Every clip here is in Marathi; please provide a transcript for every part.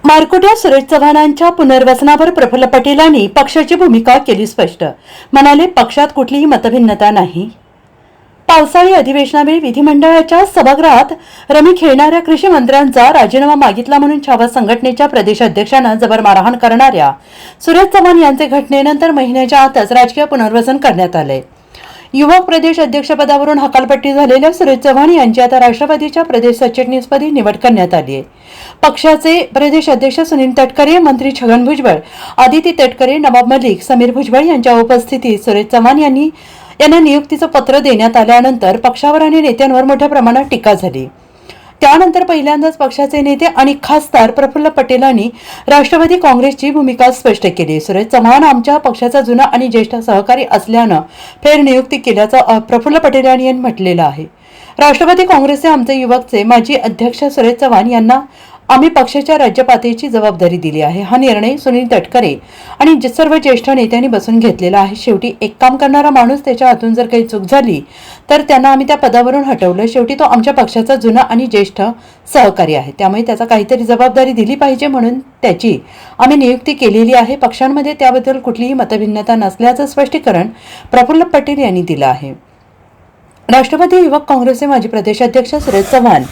मारकुट्या सुरेश चव्हाणांच्या पुनर्वसनावर प्रफुल्ल पटेलांनी पक्षाची भूमिका केली स्पष्ट. म्हणाले, पक्षात कुठलीही मतभिन्नता नाही. पावसाळी अधिवेशनावेळी विधिमंडळाच्या सभागृहात रमी खेळणाऱ्या कृषी मंत्र्यांचा राजीनामा मागितला म्हणून छावा संघटनेच्या प्रदेशाध्यक्षांना जबर मारहाण करणाऱ्या सुरेश चव्हाण यांचे घटनेनंतर महिन्याच्या आतच राजकीय पुनर्वसन करण्यात आले. युवक प्रदेश अध्यक्षपदावरून हकालपट्टी झालेल्या सुरेश चव्हाण यांची आता राष्ट्रवादीच्या प्रदेश सरचिटणीसपदी निवड करण्यात आली आहे. पक्षाचे प्रदेश अध्यक्ष सुनील तटकरे, मंत्री छगन भुजबळ, आदिती तटकरे, नवाब मलिक, समीर भुजबळ यांच्या उपस्थितीत सुरेश चव्हाण यांना नियुक्तीचं पत्र देण्यात आल्यानंतर पक्षावर आणि नेत्यांवर मोठ्या प्रमाणात टीका झाली. त्यानंतर पहिल्यांदाच पक्षाचे नेते आणि खासदार प्रफुल्ल पटेलांनी राष्ट्रवादी काँग्रेसची भूमिका स्पष्ट केली. सुरेश चव्हाण आमच्या पक्षाचा जुना आणि ज्येष्ठ सहकारी असल्यानं फेरनियुक्ती केल्याचं प्रफुल्ल पटेल यांनी म्हटलेलं आहे. राष्ट्रवादी काँग्रेसचे आमचे युवकचे माजी अध्यक्ष सुरेश चव्हाण यांना आम्ही पक्षाच्या राज्यपातळीची जबाबदारी दिली आहे. हा निर्णय सुनील तटकरे आणि सर्व ज्येष्ठ नेत्यांनी बसून घेतलेला आहे. शेवटी एक काम करणारा माणूस, त्याच्या हातून जर काही चूक झाली तर त्यांना आम्ही त्या पदावरून हटवलं. शेवटी तो आमच्या पक्षाचा जुना आणि ज्येष्ठ सहकारी आहे, त्यामुळे त्याचा काहीतरी जबाबदारी दिली पाहिजे म्हणून त्याची आम्ही नियुक्ती केलेली आहे. पक्षांमध्ये त्याबद्दल कुठलीही मतभिन्नता नसल्याचं स्पष्टीकरण प्रफुल्ल पटेल यांनी दिलं आहे. राष्ट्रवादी युवक काँग्रेसचे माजी प्रदेशाध्यक्ष सुरेश चव्हाण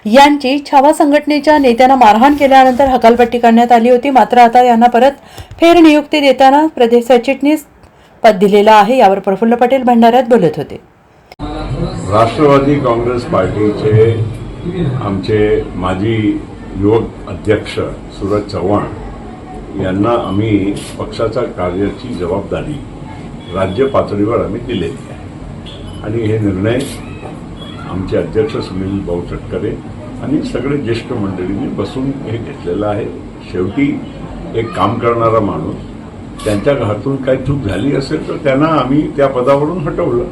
यांची छावा संघटनेच्या नेत्यांना मारहाण केल्यानंतर हकालपट्टी करण्यात आली होती. मात्र आता यांना परत फेरनियुक्ती देताना प्रदेश सरचिटणीस पद दिलेलं आहे. यावर प्रफुल्ल पटेल भंडाऱ्यात बोलत होते. राष्ट्रवादी काँग्रेस पार्टीचे आमचे माजी युवक अध्यक्ष सुरेश चव्हाण यांना आम्ही पक्षाच्या कार्याची जबाबदारी राज्य पातळीवर आम्ही दिलेली आहे आणि हे निर्णय आमचे अध्यक्ष सुनील भाऊ तटकरे आणि सगळे ज्येष्ठ मंडळींनी बसून हे घेतलेलं आहे. शेवटी एक काम करणारा माणूस, त्यांच्या हातून काही चूक झाली असेल तर त्यांना आम्ही त्या पदावरून हटवलं.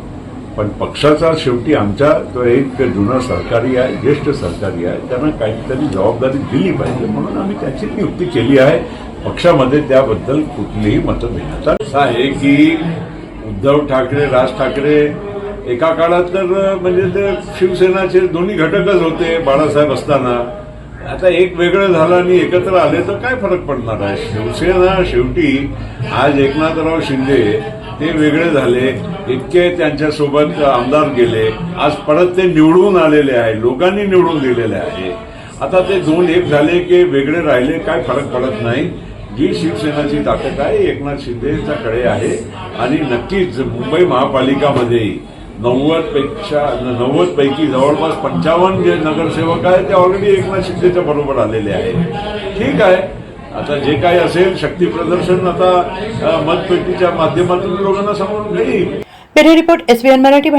पण पक्षाचा शेवटी आमच्या तो एक जुना सहकारी आहे, ज्येष्ठ सहकारी आहे, त्यांना काहीतरी जबाबदारी दिली पाहिजे म्हणून आम्ही त्याची नियुक्ती केली आहे. पक्षामध्ये त्याबद्दल कुठलीही मतभिन्नता असं आहे की उद्धव ठाकरे, राज ठाकरे एका काळात तर म्हणजे ते शिवसेनाचे दोन्ही घटकच होते बाळासाहेब असताना. आता एक वेगळं झालं आणि एकत्र आले तर काय फरक पडणार आहे. शिवसेना शेवटी आज एकनाथराव शिंदे ते वेगळे झाले, इतके त्यांच्यासोबत आमदार गेले, आज परत ते निवडून आलेले आहे, लोकांनी निवडून दिलेले आहे. आता ते दोन एक झाले की वेगळे राहिले, काय फरक पडत नाही. जी शिवसेनाची ताकद आहे एकनाथ शिंदेच्याकडे आहे आणि नक्कीच मुंबई महापालिकामध्ये 90 पैकी जवळपास 55 जे नगरसेवक आहेत ते ऑलरेडी एकनाथ शिंदेच्या बरोबर आलेले आहेत. ठीक आहे, आता जे काही असेल शक्ती प्रदर्शन आता मतपेटीच्या माध्यमातून लोकांना समोरून येईल. Bureau report SBN Marathi.